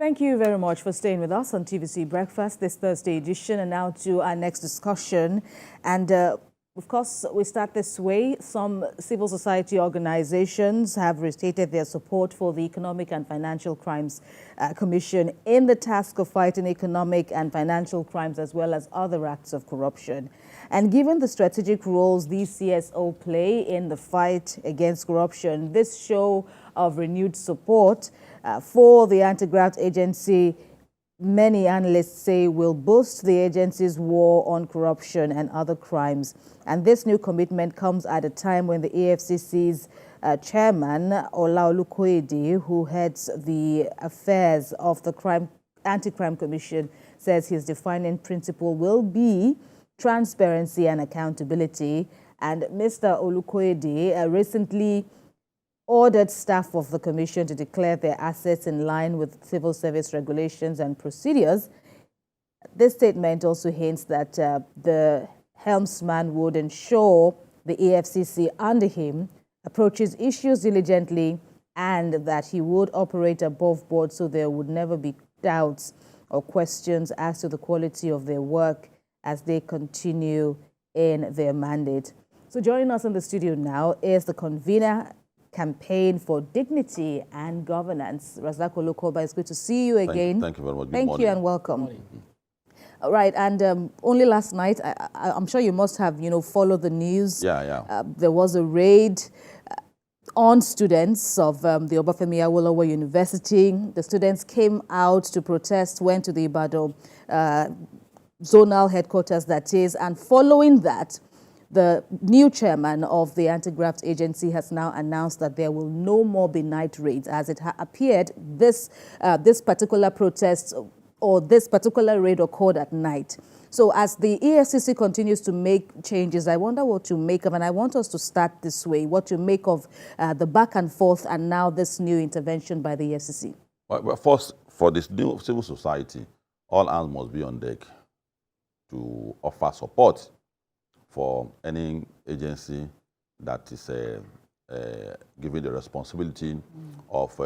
Thank you very much for staying with us on TVC Breakfast this Thursday edition. And now to our next discussion. And of course, we start this way. Some civil society organizations have restated their support for the Economic and Financial Crimes Commission in the task of fighting economic and financial crimes as well as other acts of corruption. And given the strategic roles these CSOs play in the fight against corruption, this show of renewed support for the Antigraft agency, many analysts say, will boost the agency's war on corruption and other crimes. And this new commitment comes at a time when the EFCC's chairman, Olokooba, who heads the affairs of the Anti-Crime Commission, says his defining principle will be transparency and accountability. And Mr. Olokooba recently ordered staff of the commission to declare their assets in line with civil service regulations and procedures. This statement also hints that the helmsman would ensure the EFCC under him approaches issues diligently and that he would operate above board so there would never be doubts or questions as to the quality of their work as they continue in their mandate. So joining us in the studio now is the convener Campaign for Dignity and Governance. Rasaq Olokooba, it's good to see you again. Thank you very much. Thank you and welcome. All right, and only last night, I'm sure you must have, followed the news. Yeah. There was a raid on students of the Obafemi Awolowo University. The students came out to protest, went to the Ibadan zonal headquarters, that is, and following that, the new chairman of the Antigraft agency has now announced that there will no more be night raids. As it appeared, this particular protest or this particular raid occurred at night. So as the EFCC continues to make changes, I wonder what you make of, and I want us to start this way, what you make of the back and forth and now this new intervention by the EFCC. Well, first, for this new civil society, all hands must be on deck to offer support for any agency that is given the responsibility of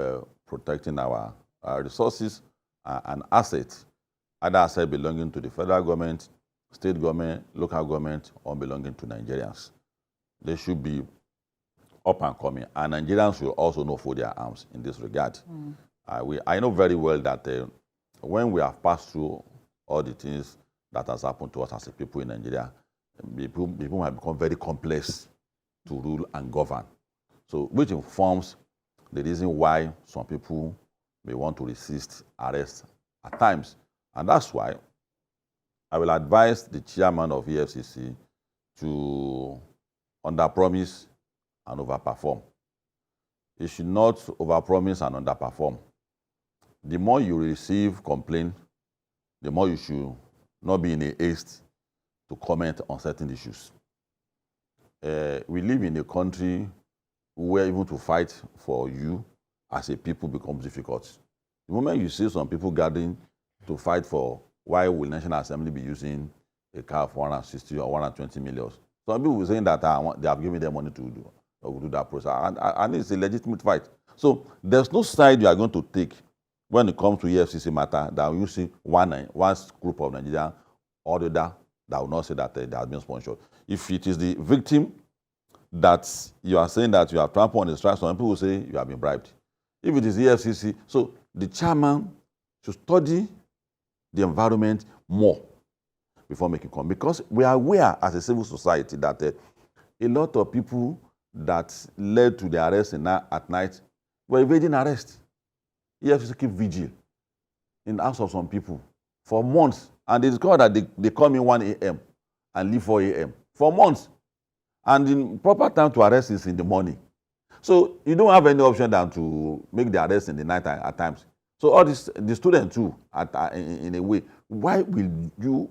protecting our resources and assets, either assets belonging to the federal government, state government, local government, or belonging to Nigerians. They should be up and coming, and Nigerians should also know for their arms in this regard. I know very well that when we have passed through all the things that has happened to us as a people in Nigeria, people have become very complex to rule and govern. So, which informs the reason why some people may want to resist arrest at times. And that's why I will advise the chairman of EFCC to underpromise and overperform. He should not overpromise and underperform. The more you receive complaint, the more you should not be in a haste to comment on certain issues. We live in a country where even to fight for you as a people becomes difficult. The moment you see some people gathering to fight for why will National Assembly be using a car of 160 or 120 million, some people will say that they have given them money to do that process, and it's a legitimate fight. So there's no side you are going to take when it comes to EFCC matter that you see one group of Nigerians or the other that will not say that they have been sponsored. If it is the victim that you are saying that you have trampled on the strike, some people will say you have been bribed. If it is EFCC, so the chairman should study the environment more before making comment. Because we are aware as a civil society that a lot of people that led to the arrest at night were evading arrest. EFCC keep vigil in the house of some people for months. And they discover that they come in 1 a.m. and leave 4 a.m. for months. And the proper time to arrest is in the morning. So you don't have any option than to make the arrest in the night at times. So all this, the student too, in a way, why will you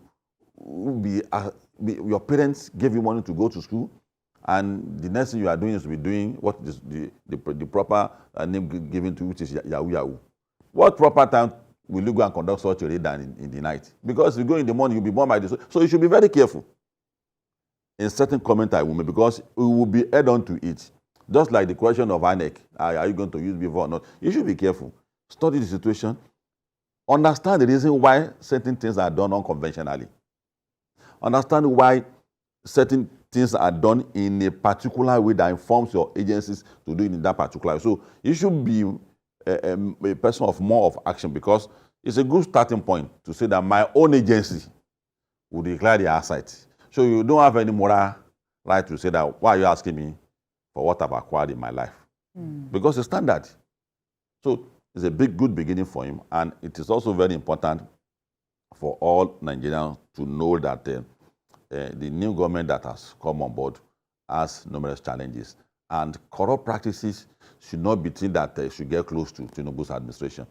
your parents gave you money to go to school, and the next thing you are doing is to be doing what is the proper name given to, which is Yahoo Yahoo. What proper time will you go and conduct such a raid than in the night? Because if you go in the morning, you'll be born by this. So you should be very careful in certain comment I will make, because we will be add on to it. Just like the question of INEC, are you going to use before or not? You should be careful. Study the situation. Understand the reason why certain things are done unconventionally. Understand why certain things are done in a particular way that informs your agencies to do it in that particular way. So you should be a person of more of action, because it's a good starting point to say that my own agency will declare the asset. So you don't have any moral right to say that, why are you asking me for what I've acquired in my life? Because it's standard. So it's a good beginning for him. And it is also very important for all Nigerians to know that the new government that has come on board has numerous challenges. And corrupt practices should not be things that should get close to Tinubu's administration.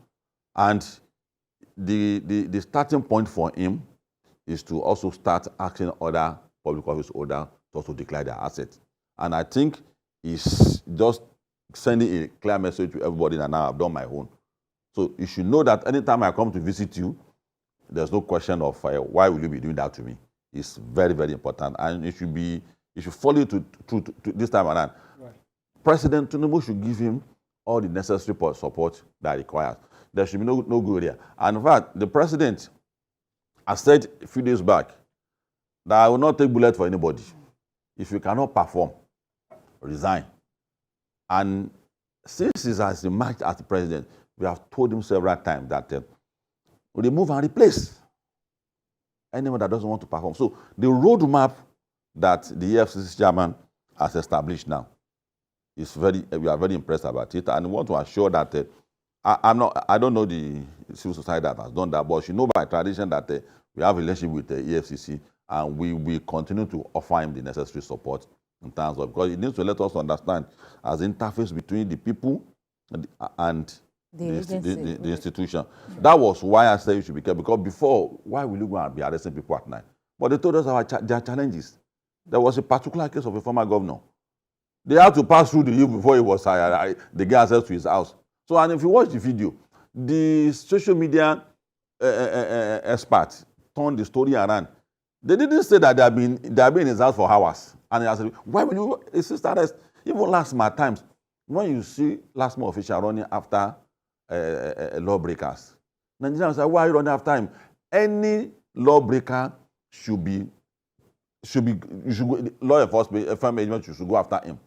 And the starting point for him is to also start asking other public office holders to also declare their assets. And I think it's just sending a clear message to everybody that now I've done my own. So you should know that anytime I come to visit you, there's no question of why will you be doing that to me. It's very, very important. And it should follow you to this time around. Right. President Tinubu should give him all the necessary support that he requires. There should be no good here. And in fact, the president has said a few days back that I will not take bullet for anybody. If you cannot perform, resign. And since he has emerged as the president, we have told him several times that remove and replace anyone that doesn't want to perform. So the roadmap that the EFCC chairman has established now is we are very impressed about it, and we want to assure that I don't know the civil society that has done that, but you know by tradition that we have a relationship with the EFCC, and we will continue to offer him the necessary support in terms of, because it needs to let us understand as interface between the people and the institution. That was why I said you should be careful, because before, why will you go and be arresting people at night? But they told us their challenges. There was a particular case of a former governor. They had to pass through the eve before he was they get access to his house. So, and if you watch the video, the social media experts turned the story around. They didn't say that they have been in his house for hours. And I said, why will you insist arrest? Even last month times, when you see last month official running after lawbreakers, Nigerians say, why are you running after him? Any lawbreaker law enforcement should go after him.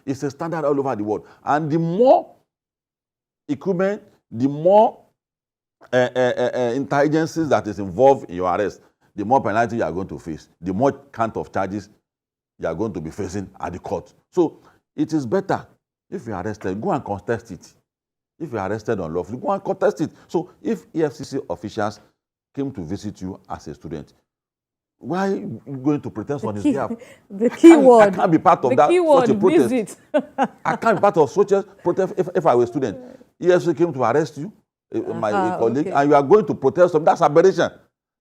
It's a standard all over the world. And the more equipment, the more intelligences that is involved in your arrest, the more penalty you are going to face, the more count of charges you are going to be facing at the court. So it is better if you are arrested, go and contest it. If you are arrested unlawfully, go and contest it. So if EFCC officials came to visit you as a student, why are you going to protest on his behalf? The key word. I can't be part of that such a protest. I can't be part of such a protest if I were a student. EFCC came to arrest you, my colleague, and you are going to protest them. That's aberration.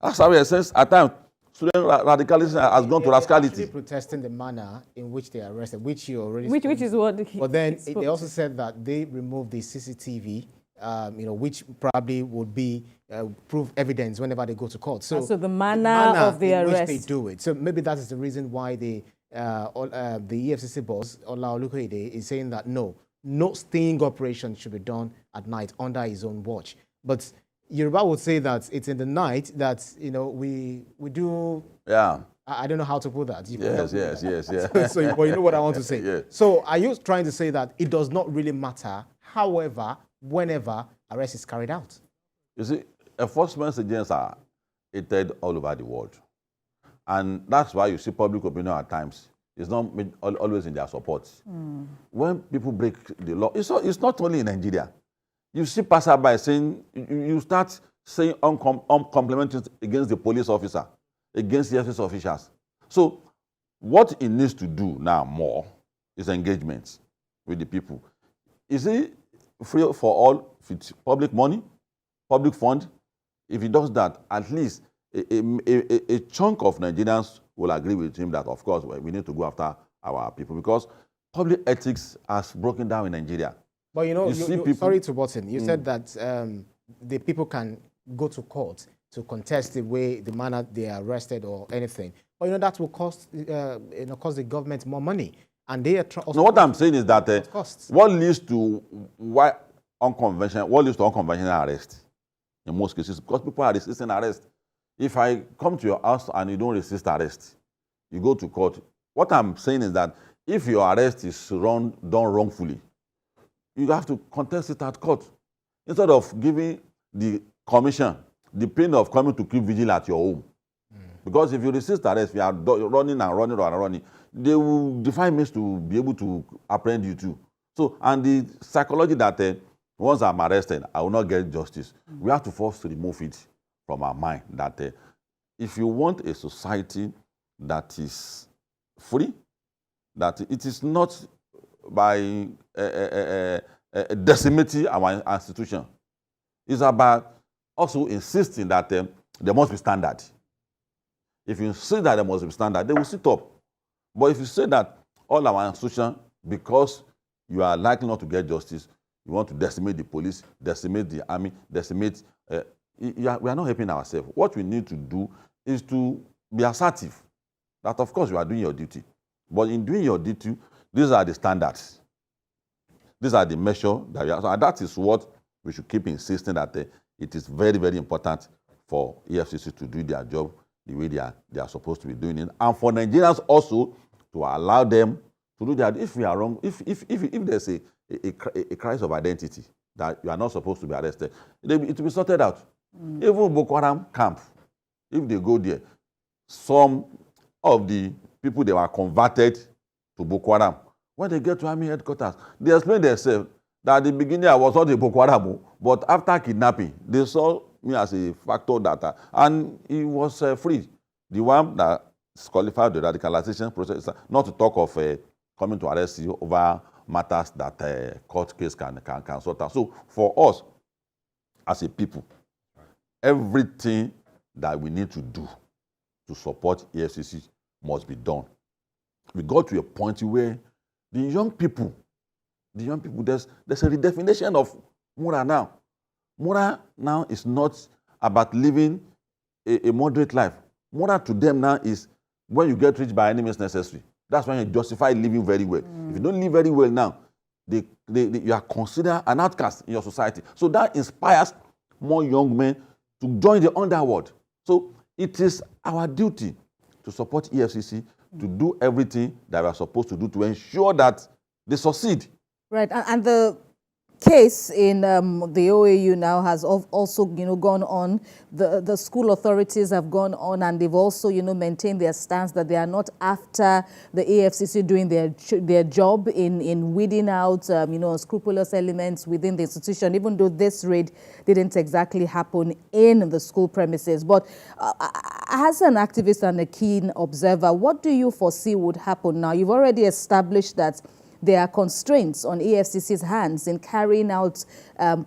That's how it says at times student radicalism has gone to rascality. Actually protesting the manner in which they are arrested, which you already which is what. But then they also said that they removed the CCTV, which probably would be proof evidence whenever they go to court. So the manner of the arrest, which they do it. So maybe that is the reason why the EFCC boss Rasaq Olokooba is saying that no sting operation should be done at night under his own watch. But Yoruba would say that it's in the night that we do. Yeah. I don't know how to put that. Yes. So, but you know what I want to say. Yeah. So, are you trying to say that it does not really matter, however, whenever arrest is carried out? You see, enforcement agents are hated all over the world, and that's why you see public opinion at times is not always in their support. When people break the law, it's not only in Nigeria. You see passerby saying, you start saying uncomplimentary against the police officer, against the FS officials. So what it needs to do now more is engagement with the people. Is it free for all? If it's public money, public fund, if he does that, at least a chunk of Nigerians will agree with him that, of course, we need to go after our people, because public ethics has broken down in Nigeria. But sorry to butt in. You said that the people can go to court to contest the manner they are arrested or anything. But that will cost cost the government more money, and they are. No, what I'm saying is that what leads to unconventional arrest in most cases because people are resisting arrest. If I come to your house and you don't resist arrest, you go to court. What I'm saying is that if your arrest is done wrongfully, you have to contest it at court instead of giving the commission the pain of coming to keep vigil at your home. Because if you resist arrest, you are running and running and running, they will define means to be able to apprehend you too. So, and the psychology that once I'm arrested, I will not get justice. We have to first remove it from our mind that if you want a society that is free, that it is not by decimating our institution. It's about also insisting that there must be standard. If you insist that there must be standard, they will sit up. But if you say that all our institutions, because you are likely not to get justice, you want to decimate the police, decimate the army, decimate, we are not helping ourselves. What we need to do is to be assertive. That of course you are doing your duty. But in doing your duty, these are the standards. These are the measures that we have. And that is what we should keep insisting that it is very, very important for EFCC to do their job the way they are supposed to be doing it. And for Nigerians also to allow them to do that. If we are wrong, if there's a crisis of identity that you are not supposed to be arrested, it will be sorted out. Even Boko Haram camp, if they go there, some of the people they were converted to Boko Haram, when they get to army headquarters, they explain themselves that at the beginning I was not a Boko Haram, but after kidnapping, they saw me as a factor that, and he was free. The one that qualified the radicalization process, not to talk of coming to arrest you over matters that court case can sort out. So for us, as a people, everything that we need to do to support EFCC must be done. We got to a point where the young people, there's a redefinition of mura now. Mura now is not about living a moderate life. Mura to them now is when you get rich by any means necessary. That's when you justify living very well. If you don't live very well now, you are considered an outcast in your society. So that inspires more young men to join the underworld. So it is our duty to support EFCC, to do everything that we are supposed to do to ensure that they succeed. Right, and the case in the OAU now has also, gone on. The school authorities have gone on, and they've also, maintained their stance that they are not after the EFCC doing their job in weeding out, unscrupulous elements within the institution, even though this raid didn't exactly happen in the school premises. But as an activist and a keen observer, what do you foresee would happen now? You've already established that there are constraints on EFCC's hands in carrying out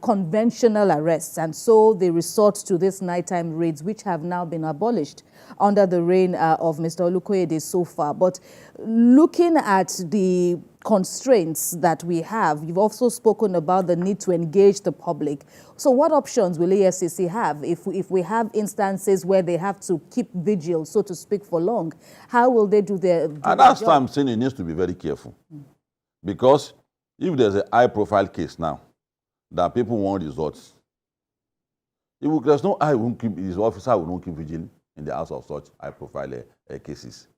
conventional arrests, and so they resort to these nighttime raids, which have now been abolished under the reign of Mr. Olokooba so far. But looking at the constraints that we have, you've also spoken about the need to engage the public. So what options will EFCC have if we have instances where they have to keep vigil, so to speak, for long? How will they do their job? And that's why I'm saying it needs to be very careful. Because if there's a high-profile case now that people want results, there's no his officer will not keep vigil in the house of such high-profile cases.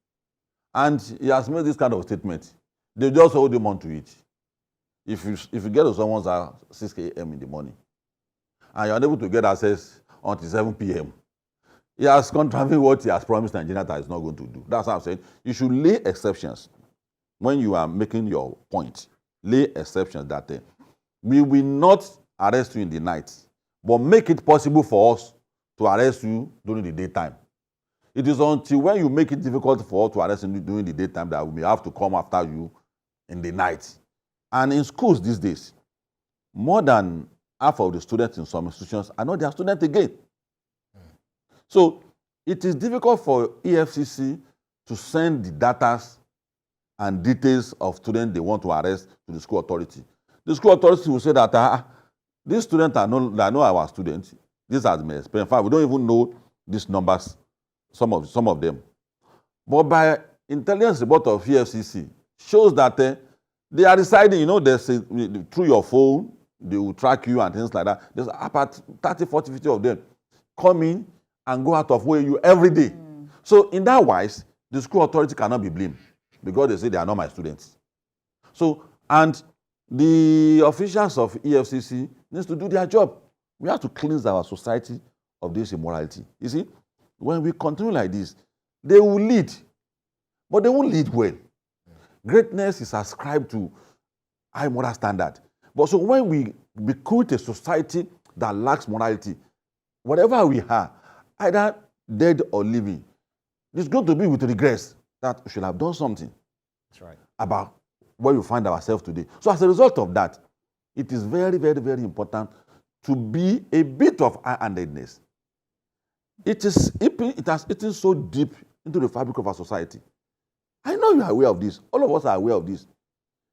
And he has made this kind of statement. They just hold him on to it. If you get to someone's house 6 a.m. in the morning, and you're unable to get access until 7 p.m., he has contravened what he has promised Nigeria that he's not going to do. That's what I'm saying. You should lay exceptions. When you are making your point, lay exceptions that we will not arrest you in the night, but make it possible for us to arrest you during the daytime. It is until when you make it difficult for us to arrest you during the daytime that we may have to come after you in the night. And in schools these days, more than half of the students in some institutions are not their students again. So it is difficult for EFCC to send the data and details of students they want to arrest to the school authority. The school authority will say that these students are not our students. This has been explained. In fact, we don't even know these numbers, some of them. But by intelligence report of EFCC shows that they are residing, through your phone, they will track you and things like that. There's about 30, 40, 50 of them come in and go out of way you every day. So in that wise, the school authority cannot be blamed because they say they are not my students. So, and the officials of EFCC needs to do their job. We have to cleanse our society of this immorality. You see, when we continue like this, they will lead, but they won't lead well. Greatness is ascribed to high moral standard. But so when we create a society that lacks morality, whatever we are, either dead or living, it's going to be with regrets that we should have done something. That's right. About where we find ourselves today. So as a result of that, it is very, very, very important to be a bit of high-handedness. It has eaten so deep into the fabric of our society. I know you are aware of this. All of us are aware of this.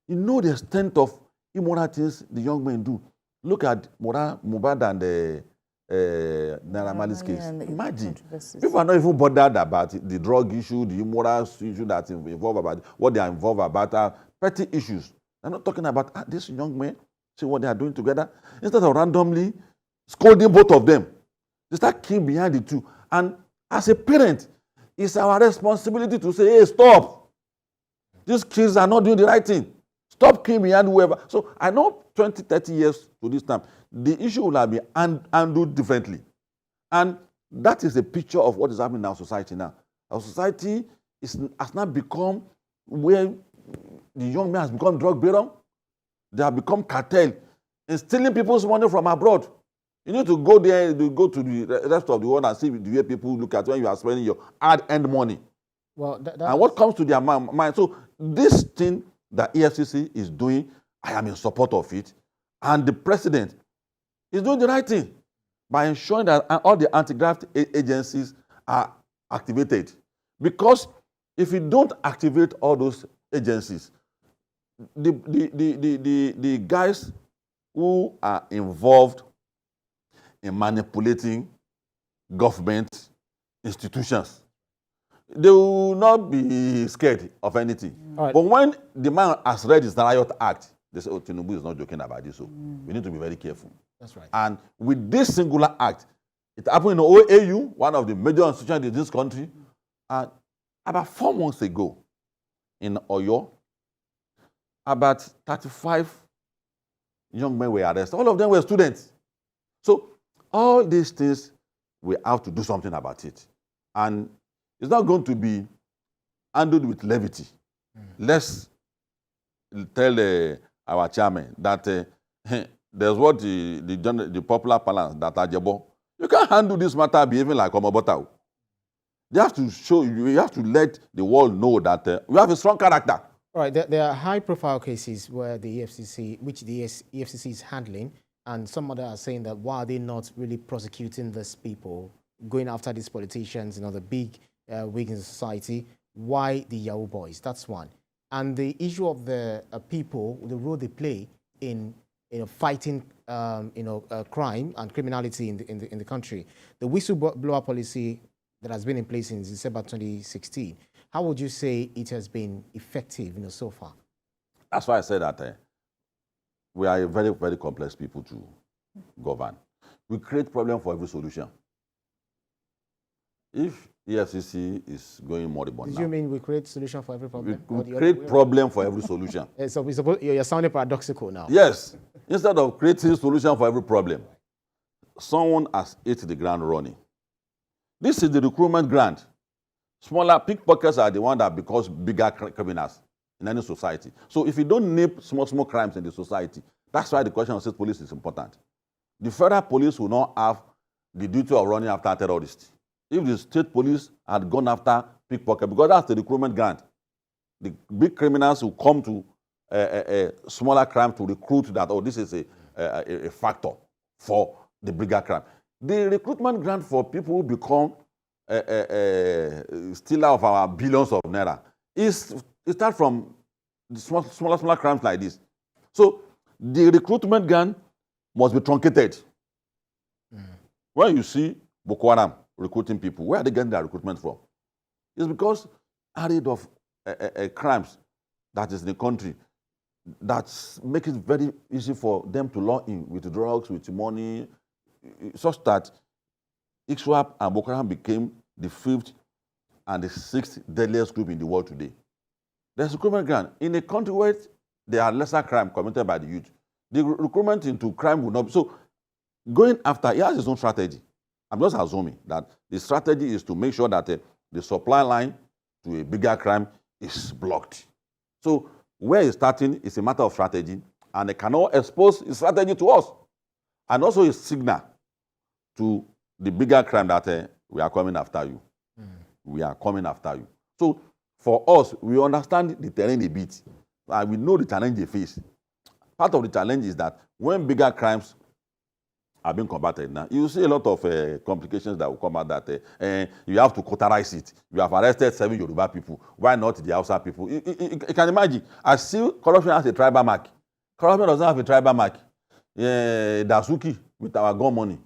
You know the extent of immoral things the young men do. Look at Mohbad and Naira Marley's case. Imagine. People are not even bothered about the drug issue, the immoral issue that's involved about what they are involved about are petty issues. They're not talking about these young men, see what they are doing together. Instead of randomly scolding both of them, they start killing behind the two. And as a parent, it's our responsibility to say, hey, stop. These kids are not doing the right thing. Stop killing behind whoever. So I know 20, 30 years to this time, the issue will have been handled differently. And that is a picture of what is happening in our society now. Our society has now become where the young man has become drug baron. They have become cartel in stealing people's money from abroad. You need to go there, to go to the rest of the world and see the way people look at when you are spending your hard-earned money. Well, and what comes to their mind. So this thing that EFCC is doing, I am in support of it. And the president is doing the right thing by ensuring that all the anti-graft agencies are activated. Because if you don't activate all those agencies, the guys who are involved in manipulating government institutions, they will not be scared of anything. Right. But when the man has read his Riot Act, they say, oh, Tinubu is not joking about this, so we need to be very careful. That's right. And with this singular act, it happened in OAU, one of the major institutions in this country, and about 4 months ago in Oyo, about 35 young men were arrested. All of them were students. So all these things, we have to do something about it. And it's not going to be handled with levity. Let's tell our chairman that there's what the popular balance that Ajebo. You can't handle this matter behaving like Omobotao. You have to show, you have to let the world know that we have a strong character. All right, there are high-profile cases where the EFCC, which the EFCC is handling, and some others are saying that why are they not really prosecuting these people, going after these politicians, the big wigs in society? Why the Yahoo boys? That's one. And the issue of the people, the role they play in fighting crime and criminality in the country. The whistleblower policy that has been in place since December 2016. How would you say it has been effective, so far? That's why I said that we are a very, very complex people to govern. We create problem for every solution. If EFCC is going moribund now. Do you mean we create solution for every problem? We create problem for every solution. So you're sounding paradoxical now. Yes. Instead of creating solution for every problem, someone has hit the ground running. This is the recruitment grant. Smaller pickpockets are the one that becomes bigger criminals in any society. So if you don't nip small crimes in the society, that's why the question of state police is important. The federal police will not have the duty of running after terrorists. If the state police had gone after pickpocket, because that's the recruitment grant, the big criminals will come to a smaller crime to recruit that, oh, this is a factor for the bigger crime. The recruitment grant for people who become stealer of our billions of naira it starts from the smaller crimes like this. So the recruitment grant must be truncated. When you see Boko Haram recruiting people, where are they getting their recruitment from? It's because arid of crimes that is in the country. that make it very easy for them to lure in with drugs, with money, such that ISWAP and Boko Haram became the 5th and the 6th deadliest group in the world today. There's recruitment ground. In a country where there are lesser crime committed by the youth, the recruitment into crime will not be. So going after, he has his own strategy. I'm just assuming that the strategy is to make sure that the supply line to a bigger crime is blocked. So where he's starting is a matter of strategy, and they cannot expose his strategy to us. And also his signal to the bigger crime that we are coming after you. We are coming after you. So for us, we understand the terrain a bit, and we know the challenge they face. Part of the challenge is that when bigger crimes are being combated now, you see a lot of complications that will come out that you have to quoterize it. You have arrested 7 Yoruba people. Why not the Hausa people? You can imagine. I see corruption has a tribal mark. Corruption doesn't have a tribal mark. Dasuki, with our gun money,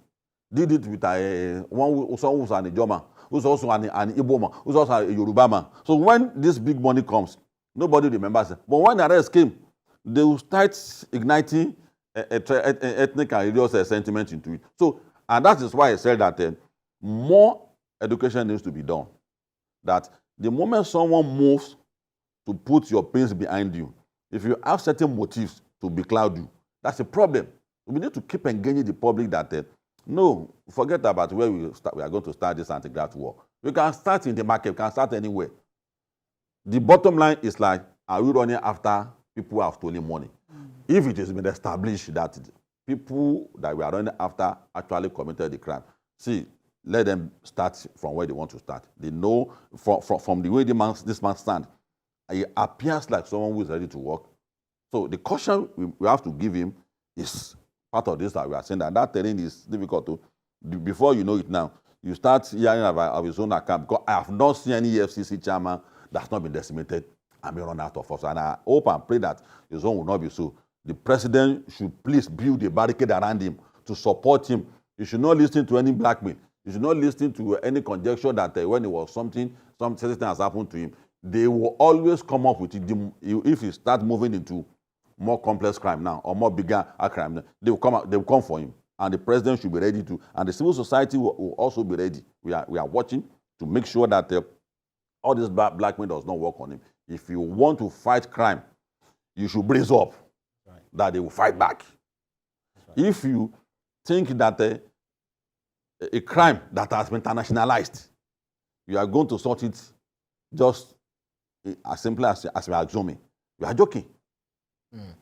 did it with someone who's an Ijoma, who's also an Igbo man, who's also a Yoruba man. So when this big money comes, nobody remembers it. But when the arrest came, they will start igniting ethnic and religious sentiment into it. So, and that is why I said that more education needs to be done. That the moment someone moves to put your pains behind you, if you have certain motives to becloud you, that's a problem. We need to keep engaging the public that no, forget about where we are going to start this anti-graft war. We can start in the market, we can start anywhere. The bottom line is like, are we running after people who have stolen money? If it has been established that people that we are running after actually committed the crime, see, let them start from where they want to start. They know from the way this man stands, it appears like someone who is ready to work. So the caution we have to give him is part of this that we are saying, that terrain is difficult to, before you know it now, you start hearing about his own account, because I have not seen any EFCC chairman that's not been decimated and been run out of office. And I hope and pray that his own will not be so. The president should please build a barricade around him to support him. You should not listen to any blackmail. You should not listen to any conjecture that when it was something has happened to him. They will always come up with it. If he start moving into more complex crime now or more bigger crime, they will come for him. And the president should be ready to, and the civil society will also be ready. We are watching to make sure that all this blackmail does not work on him. If you want to fight crime, you should brace up that they will fight back. Right. If you think that a crime that has been internationalized, you are going to sort it just as simply as we are assuming, you are joking.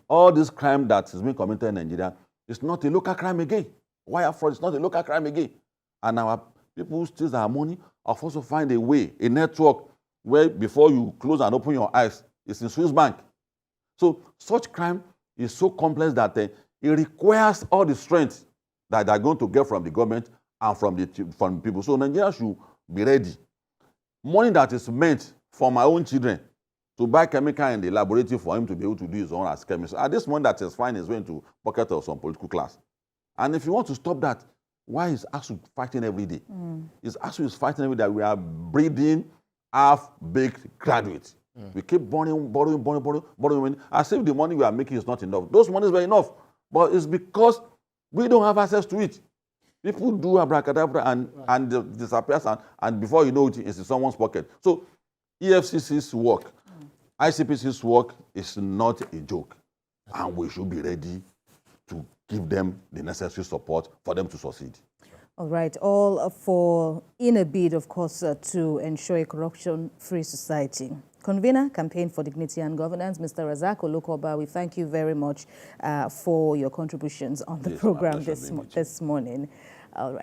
All this crime that is being committed in Nigeria is not a local crime again. Wire fraud is not a local crime again. And our people who steal our money have also find a way, a network where before you close and open your eyes, it's in Swiss bank. So such crime is so complex that it requires all the strength that they're going to get from the government and from people. So Nigeria should be ready. Money that is meant for my own children to buy chemical in the laboratory for him to be able to do his own as chemist. At this money that is fine is going to pocket of some political class. And if you want to stop that, why is ASU fighting every day? Is ASU fighting every day? We are breeding half-baked graduates. We keep borrowing. As if the money we are making is not enough. Those monies were enough, but it's because we don't have access to it. People do abracadabra and disappears, and before you know it, it's in someone's pocket. So EFCC's work, ICPC's work is not a joke, and we should be ready to give them the necessary support for them to succeed. All right, all in a bid, of course, to ensure a corruption-free society. Convener, Campaign for Dignity and Governance, Mr. Rasaq Olokooba, we thank you very much for your contributions on the program this morning. All right.